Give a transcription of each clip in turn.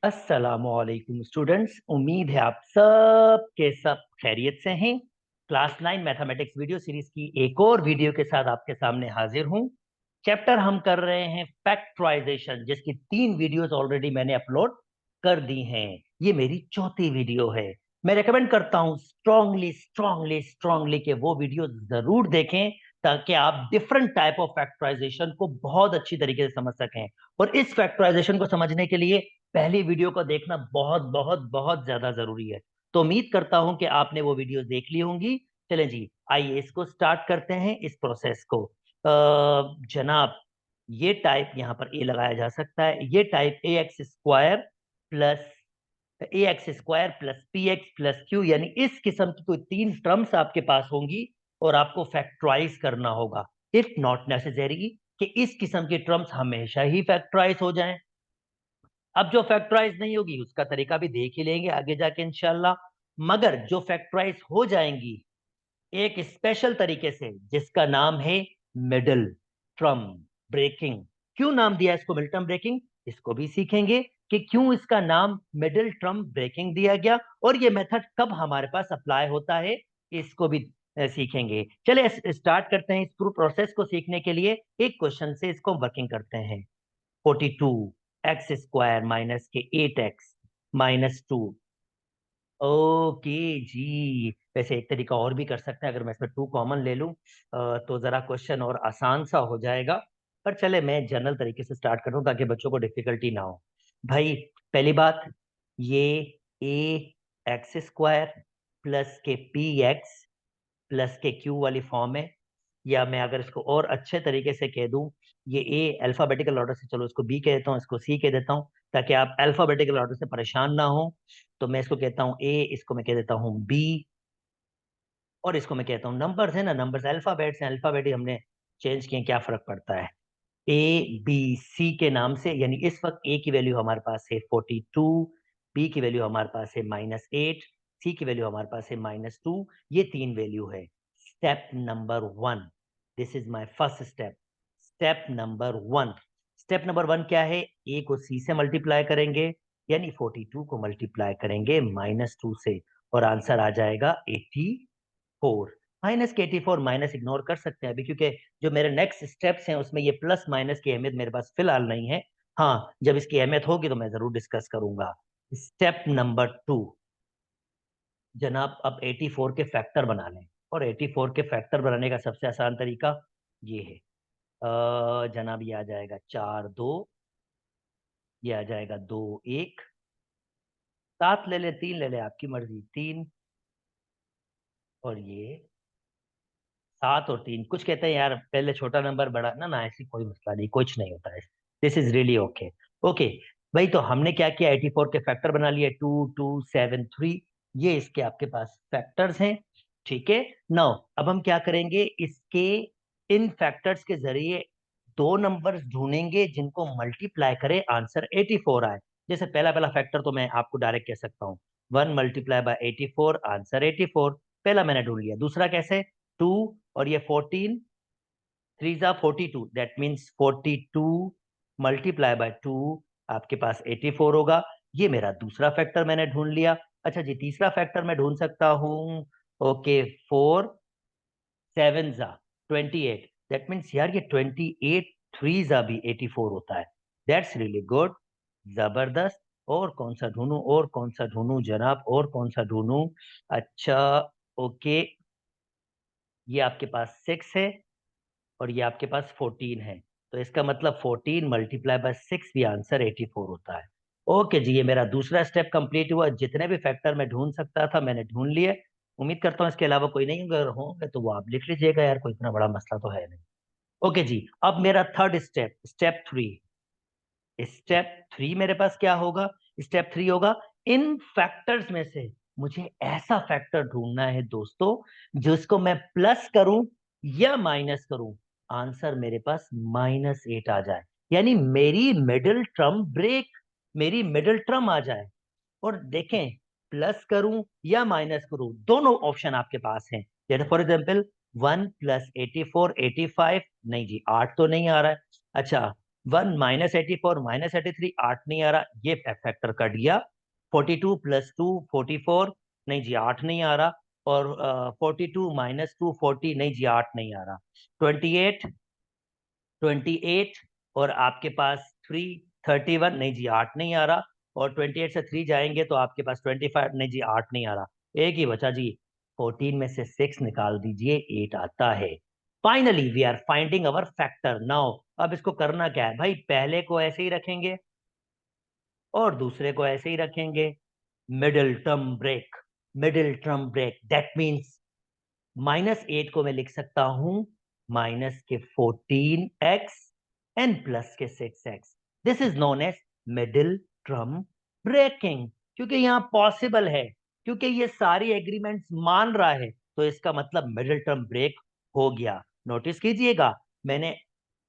अस्सलामुअलैकुम स्टूडेंट्स, उम्मीद है आप सब के सब खैरियत से हैं। क्लास 9 मैथमेटिक्स वीडियो सीरीज की एक और वीडियो के साथ आपके सामने हाजिर हूं। चैप्टर हम कर रहे हैं फैक्टराइजेशन, जिसकी 3 वीडियोस ऑलरेडी मैंने अपलोड कर दी हैं। ये मेरी चौथी वीडियो है। मैं रेकमेंड करता हूं स्ट्रांगली स्ट्रांगली स्ट्रांगली कि वो वीडियो जरूर देखें, ताकि आप डिफरेंट टाइप ऑफ फैक्टराइजेशन को बहुत अच्छी तरीके से समझ सकें। और इस फैक्टराइजेशन को समझने के लिए पहली वीडियो को देखना बहुत बहुत बहुत ज्यादा जरूरी है। तो उम्मीद करता हूं कि आपने वो वीडियो देख ली होंगी। चलें जी, आइए इसको स्टार्ट करते हैं, इस प्रोसेस को। जनाब, ये टाइप यहाँ पर ए लगाया जा सकता है। ये type ax square plus px plus q, यानी इस किस्म की कोई 3 टर्म्स आपके पास होंगी और आपको फैक्टराइज करना होगा। इफ नॉट नेसेसरी कि इस किस्म की टर्म्स हमेशा ही फैक्टराइज हो जाएं। अब जो फैक्टराइज नहीं होगी उसका तरीका भी देख ही लेंगे आगे जाके इंशाल्लाह। मगर जो फैक्टराइज हो जाएंगी एक स्पेशल तरीके से, जिसका नाम है मिडिल टर्म ब्रेकिंग। क्यों नाम दिया इसको मिडिल टर्म ब्रेकिंग, इसको भी सीखेंगे कि क्यों इसका नाम मिडिल टर्म ब्रेकिंग दिया गया और ये मेथड कब हमारे पास अप्लाई होता है, इसको भी सीखेंगे। चले स्टार्ट करते हैं इस पूरे प्रोसेस को सीखने के लिए। एक क्वेश्चन से इसको वर्किंग करते हैं। 42 x स्क्वायर माइनस के 8x-2। ओके जी, वैसे एक तरीका और भी कर सकते हैं, अगर मैं इसमें 2 कॉमन ले लूं तो जरा क्वेश्चन और आसान सा हो जाएगा। पर चले मैं जनरल तरीके से स्टार्ट कर रहा हूं ताकि बच्चों को डिफिकल्टी ना हो। भाई, पहली बात, ये ax स्क्वायर प्लस के px प्लस के क्यू वाली फॉर्म है। या मैं अगर इसको और अच्छे तरीके से कह दूं, ये ए अल्फाबेटिकल ऑर्डर से, चलो इसको बी कह देता हूँ, इसको सी कह देता हूँ, ताकि आप अल्फाबेटिकल ऑर्डर से परेशान ना हो। तो मैं इसको कहता हूँ ए, इसको मैं कह देता हूँ बी, और इसको मैं कहता हूँ नंबर्स है ना, नंबर्स अल्फाबेट्स हैं, अल्फाबेट हमने चेंज किए, क्या फर्क पड़ता है। ए बी सी के नाम से, यानी इस वक्त ए की वैल्यू हमारे पास है 42, बी की वैल्यू हमारे पास है -8, सी की वैल्यू हमारे पास है -2। ये 3 वैल्यू है। Step number 1, this is my first step. Step number 1 क्या है, ए को सी से मल्टीप्लाई करेंगे, यानी 42 को मल्टीप्लाई करेंगे -2 से, और आंसर आ जाएगा 84। माइनस के 84 माइनस इग्नोर कर सकते हैं अभी, क्योंकि जो मेरे नेक्स्ट स्टेप्स हैं उसमें ये प्लस माइनस की अहमियत मेरे पास फिलहाल नहीं है। हाँ, जब इसकी अहमियत होगी तो मैं जरूर डिस्कस करूंगा। स्टेप नंबर 2, जनाब अब 84 के फैक्टर बना लें। और 84 के फैक्टर बनाने का सबसे आसान तरीका ये है। जनाब, ये आ जाएगा 4 2, ये आ जाएगा 2 1, 7 ले ले 3 ले ले, आपकी मर्जी, 3, और ये 7 और 3। कुछ कहते हैं यार पहले छोटा नंबर बड़ा, ना ना, ऐसी कोई मसला नहीं, कुछ नहीं होता है। This is really okay. Okay भाई, तो हमने क्या किया, 84 के फैक्टर बना लिए, 2 2 7 3। ये इसके आपके पास फैक्टर्स हैं। ठीक है। नाउ अब हम क्या करेंगे, इसके इन फैक्टर्स के जरिए दो नंबर्स ढूंढेंगे जिनको मल्टीप्लाई करें आंसर 84 आए। जैसे पहला पहला फैक्टर तो मैं आपको डायरेक्ट कह सकता हूँ, 1 × 84 आंसर 84। पहला मैंने ढूंढ लिया। दूसरा कैसे, 2 और ये 14, 3 × 42, दैट मीन्स 42 × 2 आपके पास 84 होगा। ये मेरा दूसरा फैक्टर मैंने ढूंढ लिया। अच्छा जी, तीसरा फैक्टर मैं ढूंढ सकता हूँ। ओके, 4 7 × 28, दैट मीन्स यार ये 28 3 भी 84 होता है। दैट्स रियली गुड, जबरदस्त। और कौन सा ढूंढूं, और कौन सा ढूंढूं जनाब, और कौन सा ढूंढूं। अच्छा, ओके, ये आपके पास 6 है और ये आपके पास 14 है। तो इसका मतलब 14 × 6 भी आंसर 84 होता है। ओके जी, ये मेरा दूसरा स्टेप कंप्लीट हुआ। जितने भी फैक्टर मैं ढूंढ सकता था मैंने ढूंढ लिए। उम्मीद करता हूँ इसके अलावा कोई नहीं, अगर होंगे तो वो आप लिख लीजिएगा यार, कोई इतना बड़ा मसला तो है नहीं। ओके जी, अब मेरा थर्ड स्टेप, स्टेप 3 मेरे पास क्या होगा। स्टेप 3 होगा, इन फैक्टर्स में से मुझे ऐसा फैक्टर ढूंढना है दोस्तों जिसको मैं प्लस करूं या माइनस करूं, आंसर मेरे पास -8 आ जाए, यानी मेरी मिडिल टर्म आ जाए। और देखें, प्लस करूं या माइनस करूं, दोनों ऑप्शन आपके पास हैं। जैसे फॉर एग्जाम्पल 1 + 84 85, नहीं जी 8 तो नहीं आ रहा है। अच्छा, 1 -84 -83 8 नहीं आ रहा, ये फैक्टर कट गया। 42 + 2 44, नहीं जी 8 नहीं आ रहा। और 42 - 2 40, नहीं जी 8 नहीं आ रहा। 28 28 और आपके पास 3 31, नहीं जी 8 नहीं आ रहा। और 28 से 3 जाएंगे तो आपके पास 25, नहीं जी 8 नहीं आ रहा। एक ही बचा जी, 14 में से 6 निकाल दीजिए, 8 आता है। Finally we are finding our factor now. अब इसको करना क्या है भाई, पहले को ऐसे ही रखेंगे और दूसरे को ऐसे ही रखेंगे। Middle term break, middle term break that means -8 को मैं लिख सकता हूं माइनस के 14x एंड प्लस के 6x। This is known as middle term breaking, क्योंकि यहां पॉसिबल है, क्योंकि ये सारी एग्रीमेंट्स मान रहा है, तो इसका मतलब मिडिल टर्म ब्रेक हो गया। नोटिस कीजिएगा, मैंने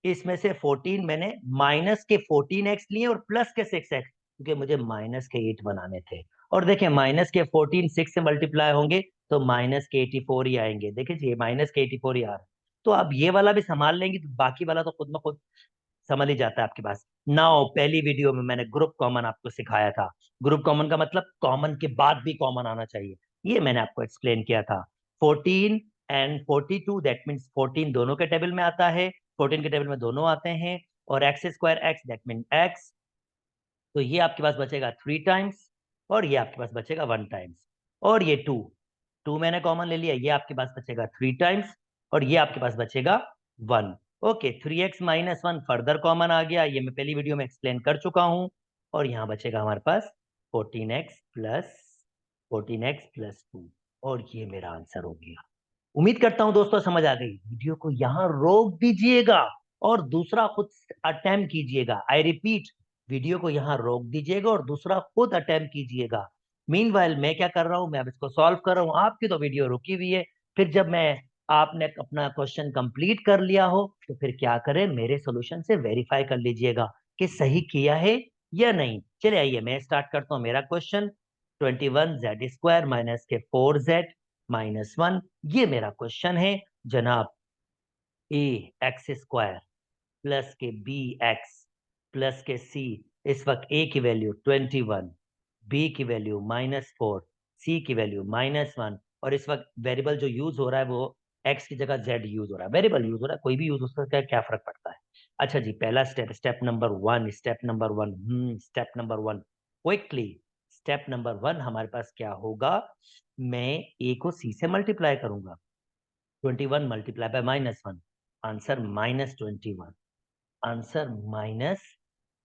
इसमें से 14 मैंने माइनस के 14x लिए और प्लस के 6x, क्योंकि मुझे माइनस के 8 बनाने थे। और देखिए माइनस के 14 6 से मल्टीप्लाई होंगे तो माइनस के 84 ही आएंगे। देखिए जी माइनस के 84 ही आ रहा है। तो अब ये वाला भी संभाल लेंगे तो बाकी वाला तो खुद में खुद समझ ही जाता है आपके पास। नाउ पहली वीडियो में मैंने ग्रुप कॉमन आपको सिखाया था। ग्रुप कॉमन का मतलब कॉमन के बाद भी कॉमन आना चाहिए, ये मैंने आपको एक्सप्लेन किया था। 14 एंड 42 दैट मीन्स 14 दोनों के टेबल में आता है, 14 के टेबल में दोनों आते हैं। और x square x that mean x, तो ये आपके पास बचेगा 3 टाइम्स और ये आपके पास बचेगा 1 टाइम्स। और ये 2 2 मैंने कॉमन ले लिया, ये आपके पास बचेगा 3 टाइम्स और ये आपके पास बचेगा 1। ओके 3x - 1 फर्दर कॉमन आ गया, ये मैं पहली वीडियो में एक्सप्लेन कर चुका हूं। और यहाँ बचेगा हमारे पास 14x प्लस 2 और ये मेरा आंसर हो गया। उम्मीद करता हूं दोस्तों समझ आ गई। वीडियो को यहां रोक दीजिएगा और दूसरा खुद अटेम्प्ट कीजिएगा। आई रिपीट, वीडियो को यहां रोक दीजिएगा और दूसरा खुद अटेम्प्ट कीजिएगा। मीनवाइल मैं क्या कर रहा हूं, मैं अब इसको सॉल्व कर रहा हूं। आपकी तो वीडियो रुकी हुई है। फिर जब मैं आपने अपना क्वेश्चन कंप्लीट कर लिया हो तो फिर क्या करें, मेरे सोल्यूशन से वेरीफाई कर लीजिएगा कि सही किया है या नहीं। चलिए आइए मैं स्टार्ट करता हूं मेरा क्वेश्चन। 21z² माइनस के 4z -1, ये मेरा क्वेश्चन है जनाब। ए एक्स स्क्वायर प्लस के बी एक्स प्लस के सी, इस वक्त ए की वैल्यू 21, बी की वैल्यू -4, सी की वैल्यू -1। और इस वक्त वेरिएबल जो यूज हो रहा है वो एक्स की जगह जेड यूज हो रहा है। वेरिएबल यूज हो रहा है, कोई भी यूज हो सकता है, क्या फर्क पड़ता है। अच्छा जी पहला step, step number 1, step number 1 quickly. Step number 1 हमारे पास क्या होगा, मैं ए को सी से मल्टीप्लाई करूंगा। 21 multiply by -1, answer -21, answer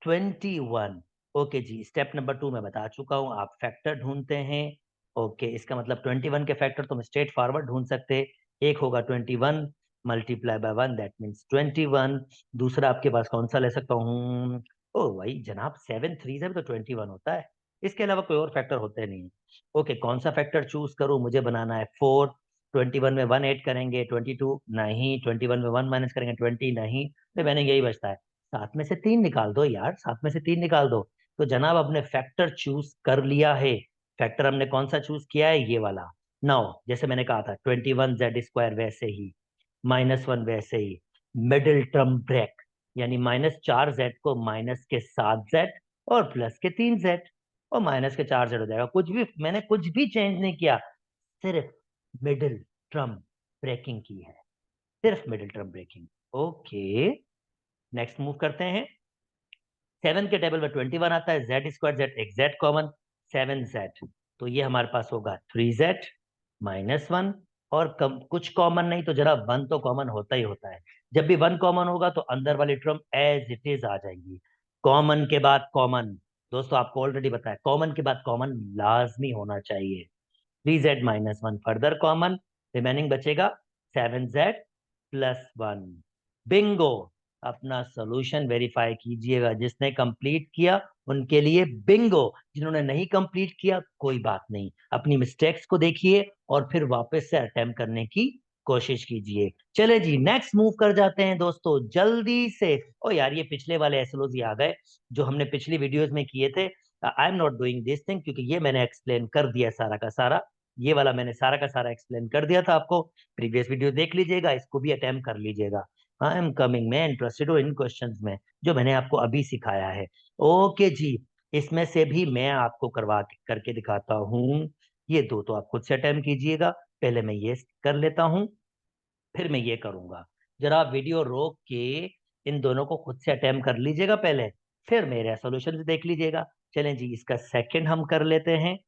-21। Okay जी स्टेप नंबर 2 मैं बता चुका हूं, आप फैक्टर ढूंढते हैं। ओके इसका मतलब 21 के फैक्टर तो हम स्ट्रेट फॉरवर्ड ढूंढ सकते हैं। एक होगा 21 मल्टीप्लाई बाय 1 दैट मीन्स 21। दूसरा आपके पास कौन सा ले सकता हूँ, ओ भाई जनाब 7 3 से भी तो 21 होता है, इसके अलावा कोई और फैक्टर होते नहीं। ओके कौन सा फैक्टर चूज करूं, मुझे बनाना है 4। 21 में 1 ऐड करेंगे 22 नहीं, 21 में 1 माइनस करेंगे 20 नहीं, तो मैंने यही बचता है। 7 में से 3 निकाल दो यार, 7 में से 3 निकाल दो। तो जनाब आपने फैक्टर चूज कर लिया है। फैक्टर हमने कौन सा चूज किया है, ये वाला। नाउ जैसे मैंने कहा था 21z² वैसे ही, -1 वैसे ही, मिडिल टर्म ब्रेक यानी -4z को माइनस के 7z और प्लस के 3z और माइनस के 4z हो जाएगा। कुछ भी मैंने कुछ भी चेंज नहीं किया, सिर्फ मिडिल टर्म ब्रेकिंग की है, सिर्फ middle term breaking. Okay next move करते हैं। 7 के टेबल में 21 आता है, z² z exact common 7z, तो ये हमारे पास होगा 3z -1। और कुछ कॉमन नहीं तो जरा 1 तो कॉमन होता ही होता है। जब भी 1 कॉमन होगा तो अंदर वाली टर्म एज इट इज आ जाएगी। कॉमन के बाद कॉमन, दोस्तों आपको ऑलरेडी बताया कॉमन के बाद कॉमन लाजमी होना चाहिए। 3z -1 फर्दर कॉमन, रिमेनिंग बचेगा 7z+1। बिंगो, अपना सॉल्यूशन वेरीफाई कीजिएगा। जिसने कंप्लीट किया उनके लिए बिंगो, जिन्होंने नहीं कंप्लीट किया कोई बात नहीं, अपनी मिस्टेक्स को देखिए और फिर वापस से अटेम्प्ट करने की कोशिश कीजिए। चले जी नेक्स्ट मूव कर जाते हैं दोस्तों जल्दी से। ओ यार ये पिछले वाले एसएलओजी आ गए जो हमने पिछली वीडियोस में किए थे। I am not doing this thing क्योंकि ये मैंने एक्सप्लेन कर दिया सारा का सारा, ये वाला मैंने सारा का सारा एक्सप्लेन कर दिया था आपको। प्रीवियस वीडियो देख लीजिएगा, इसको भी अटेम्प्ट कर लीजिएगा। आई एम कमिंग, मैं इंटरेस्टेड हूँ इन क्वेश्चंस में जो मैंने आपको अभी सिखाया है। ओके जी, इसमें से भी मैं आपको करके दिखाता हूँ। ये दो तो आप खुद से अटेम्प्ट कीजिएगा, पहले मैं ये कर लेता हूँ, फिर मैं ये करूंगा। जरा आप वीडियो रोक के इन दोनों को खुद से अटेम्प्ट कर लीजिएगा पहले, फिर मेरे सॉल्यूशन देख लीजिएगा। चलें जी, इसका सेकंड हम कर लेते हैं।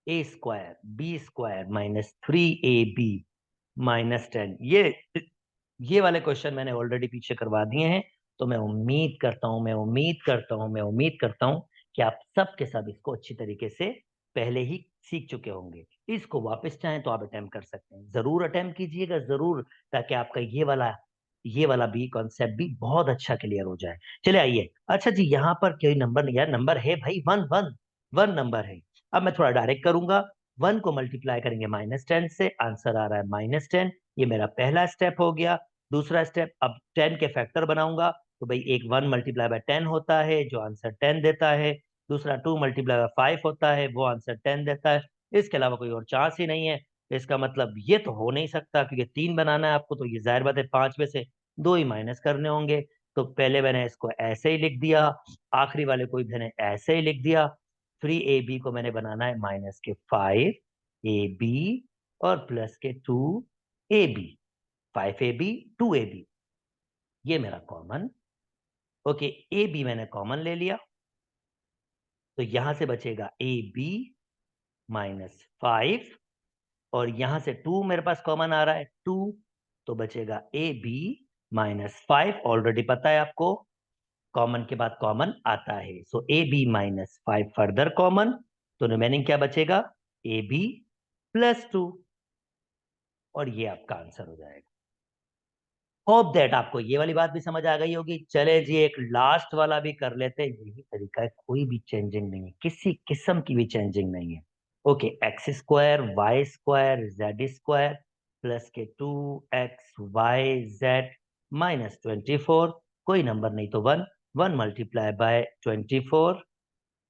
A square B square minus 3ab minus 10, ये वाले क्वेश्चन मैंने ऑलरेडी पीछे करवा दिए हैं। तो मैं उम्मीद करता हूं कि आप सब के सब इसको अच्छी तरीके से पहले ही सीख चुके होंगे। इसको वापस चाहें तो आप अटेम्प्ट कर सकते हैं, जरूर अटेम्प्ट कीजिएगा, जरूर, ताकि आपका ये वाला भी कॉन्सेप्ट भी बहुत अच्छा क्लियर हो जाए। चले आइए, अच्छा जी, यहाँ पर कोई नंबर नहीं है, नंबर है भाई, वन वन वन नंबर है। अब मैं थोड़ा डायरेक्ट करूंगा, वन को मल्टीप्लाई करेंगे -10 से, आंसर आ रहा है -10। ये मेरा पहला स्टेप हो गया। दूसरा स्टेप, अब 10 के फैक्टर बनाऊंगा, तो भाई एक 1 मल्टीप्लाई बाय 10 होता है जो आंसर 10 देता है। दूसरा 2 मल्टीप्लाई बाय 5 होता है, वो आंसर 10 देता है। इसके अलावा कोई और चांस ही नहीं है। इसका मतलब ये तो हो नहीं सकता, क्योंकि 3 बनाना है आपको, तो ये जाहिर बात है 5 में से 2 ही माइनस करने होंगे। तो पहले मैंने इसको ऐसे ही लिख दिया, आखिरी वाले को भी मैंने ऐसे ही लिख दिया। 3ab को मैंने बनाना है -5ab और प्लस के 2ab, 5ab 2ab, ये मेरा कॉमन। ओके, ए बी मैंने कॉमन ले लिया, तो यहां से बचेगा ए बी -5, और यहां से 2 मेरे पास कॉमन आ रहा है 2, तो बचेगा ए बी -5। ऑलरेडी पता है आपको, कॉमन के बाद कॉमन आता है, सो ए बी -5 फर्दर कॉमन, तो रिमेनिंग क्या बचेगा, ए बी +2, और ये आपका आंसर हो जाएगा। होप दैट आपको ये वाली बात भी समझ आ गई होगी। चले जी, एक लास्ट वाला भी कर लेते हैं, यही तरीका है, कोई भी चेंजिंग नहीं है, किसी किस्म की भी चेंजिंग नहीं है। Okay, x² y² z² plus के 2x y z -24, कोई नंबर नहीं तो 1, 1 मल्टीप्लाई बाय 24,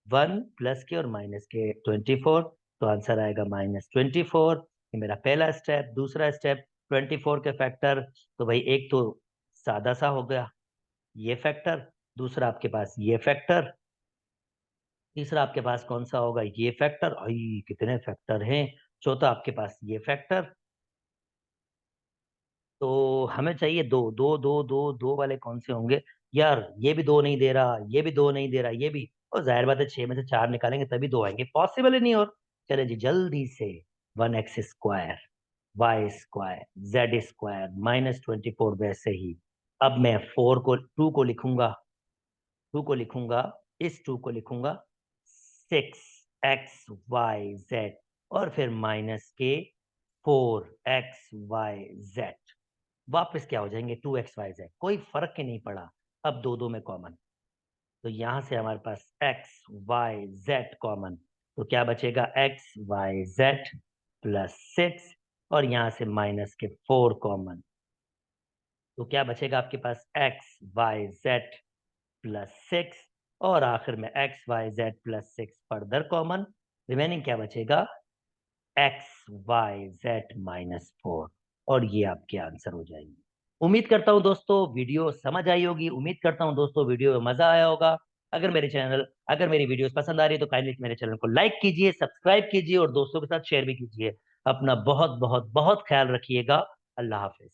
1 प्लस के और माइनस के 24, तो आंसर आएगा -24। ये मेरा पहला स्टेप। दूसरा स्टेप, 24 के फैक्टर, तो भाई एक तो सादा सा हो गया, ये फैक्टर, दूसरा आपके पास ये फैक्टर, तीसरा आपके पास कौन सा होगा, ये फैक्टर, आई कितने फैक्टर हैं, चौथा आपके पास ये फैक्टर। तो हमें चाहिए दो दो दो दो दो वाले कौन से होंगे यार, ये भी दो नहीं दे रहा, ये भी दो नहीं दे रहा, ये भी, और जाहिर बात है 6 में से 4 निकालेंगे तभी दो आएंगे, पॉसिबल ही नहीं। और चले जी जल्दी से, 1x² y² z² -24, वैसे ही अब मैं 2 को लिखूंगा, 2 को लिखूंगा, इस 2 को लिखूंगा 6x y z, और फिर माइनस के 4x y z, वापस क्या हो जाएंगे 2x y z, कोई फर्क ही नहीं पड़ा। अब दो दो में कॉमन, तो यहां से हमारे पास x y z कॉमन, तो क्या बचेगा x y z +6, और यहां से -4 कॉमन, तो क्या बचेगा आपके पास x y z +6, और आखिर में x y z +6 further common, remaining क्या बचेगा x y z -4, और ये आपके आंसर हो जाएंगे। उम्मीद करता हूं दोस्तों वीडियो समझ आई होगी, उम्मीद करता हूं दोस्तों वीडियो में मजा आया होगा। अगर मेरी वीडियोस पसंद आ रही है तो काइंडली मेरे चैनल को लाइक कीजिए, सब्सक्राइब कीजिए, और दोस्तों के साथ शेयर भी कीजिए। अपना बहुत बहुत बहुत ख्याल रखिएगा। अल्लाह हाफिज।